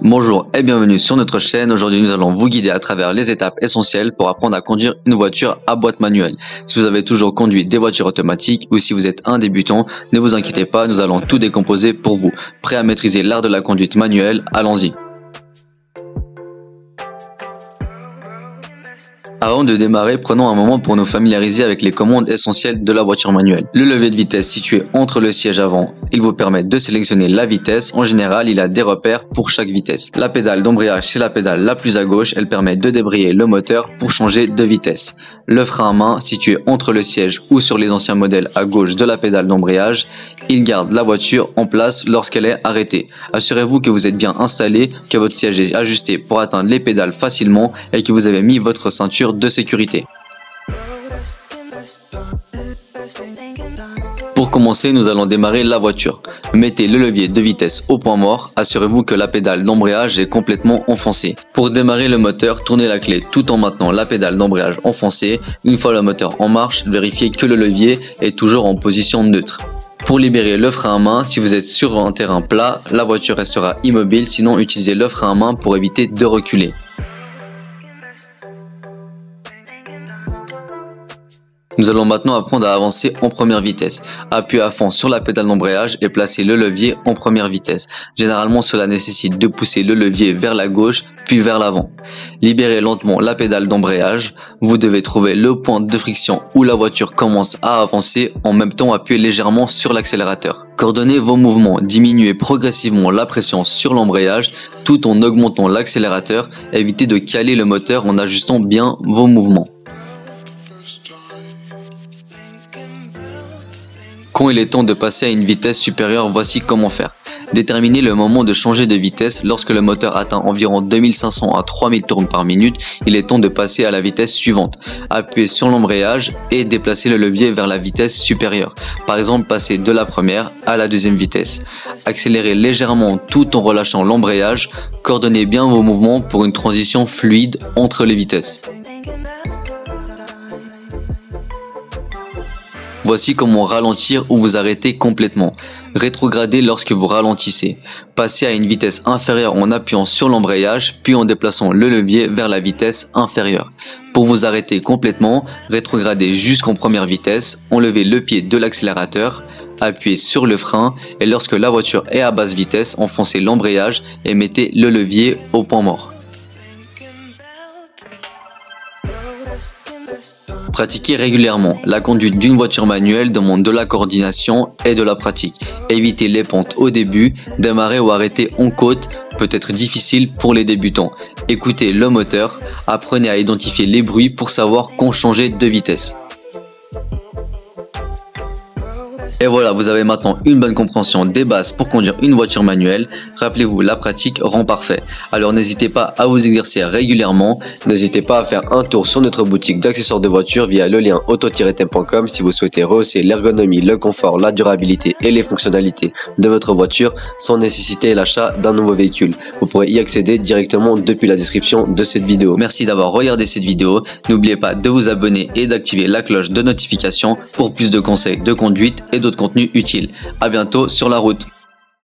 Bonjour et bienvenue sur notre chaîne. Aujourd'hui nous allons vous guider à travers les étapes essentielles pour apprendre à conduire une voiture à boîte manuelle. Si vous avez toujours conduit des voitures automatiques ou si vous êtes un débutant, ne vous inquiétez pas, nous allons tout décomposer pour vous. Prêt à maîtriser l'art de la conduite manuelle? Allons-y. Avant de démarrer, prenons un moment pour nous familiariser avec les commandes essentielles de la voiture manuelle. Le levier de vitesse situé entre le siège avant, il vous permet de sélectionner la vitesse. En général, il a des repères pour chaque vitesse. La pédale d'embrayage, c'est la pédale la plus à gauche, elle permet de débrayer le moteur pour changer de vitesse. Le frein à main, situé entre le siège ou sur les anciens modèles à gauche de la pédale d'embrayage, il garde la voiture en place lorsqu'elle est arrêtée. Assurez-vous que vous êtes bien installé, que votre siège est ajusté pour atteindre les pédales facilement et que vous avez mis votre ceinture de sécurité. Pour commencer, nous allons démarrer la voiture. Mettez le levier de vitesse au point mort. Assurez-vous que la pédale d'embrayage est complètement enfoncée. Pour démarrer le moteur, tournez la clé tout en maintenant la pédale d'embrayage enfoncée. Une fois le moteur en marche, vérifiez que le levier est toujours en position neutre. Pour libérer le frein à main, si vous êtes sur un terrain plat, la voiture restera immobile, sinon utilisez le frein à main pour éviter de reculer. Nous allons maintenant apprendre à avancer en première vitesse. Appuyez à fond sur la pédale d'embrayage et placez le levier en première vitesse. Généralement, cela nécessite de pousser le levier vers la gauche puis vers l'avant. Libérez lentement la pédale d'embrayage. Vous devez trouver le point de friction où la voiture commence à avancer. En même temps, appuyez légèrement sur l'accélérateur. Coordonnez vos mouvements. Diminuez progressivement la pression sur l'embrayage tout en augmentant l'accélérateur. Évitez de caler le moteur en ajustant bien vos mouvements. Quand il est temps de passer à une vitesse supérieure, voici comment faire. Déterminez le moment de changer de vitesse. Lorsque le moteur atteint environ 2500 à 3000 tours par minute, il est temps de passer à la vitesse suivante. Appuyez sur l'embrayage et déplacez le levier vers la vitesse supérieure. Par exemple, passez de la première à la deuxième vitesse. Accélérez légèrement tout en relâchant l'embrayage. Coordonnez bien vos mouvements pour une transition fluide entre les vitesses. Voici comment ralentir ou vous arrêter complètement. Rétrogradez lorsque vous ralentissez. Passez à une vitesse inférieure en appuyant sur l'embrayage, puis en déplaçant le levier vers la vitesse inférieure. Pour vous arrêter complètement, rétrogradez jusqu'en première vitesse, enlevez le pied de l'accélérateur, appuyez sur le frein et lorsque la voiture est à basse vitesse, enfoncez l'embrayage et mettez le levier au point mort. Pratiquez régulièrement. La conduite d'une voiture manuelle demande de la coordination et de la pratique. Évitez les pentes au début. Démarrer ou arrêter en côte peut être difficile pour les débutants. Écoutez le moteur. Apprenez à identifier les bruits pour savoir quand changer de vitesse. Et voilà, vous avez maintenant une bonne compréhension des bases pour conduire une voiture manuelle. Rappelez-vous, la pratique rend parfait. Alors n'hésitez pas à vous exercer régulièrement. N'hésitez pas à faire un tour sur notre boutique d'accessoires de voitures via le lien auto-thème.com si vous souhaitez rehausser l'ergonomie, le confort, la durabilité et les fonctionnalités de votre voiture sans nécessiter l'achat d'un nouveau véhicule. Vous pourrez y accéder directement depuis la description de cette vidéo. Merci d'avoir regardé cette vidéo. N'oubliez pas de vous abonner et d'activer la cloche de notification pour plus de conseils de conduite et d'autres contenus utiles. À bientôt sur la route.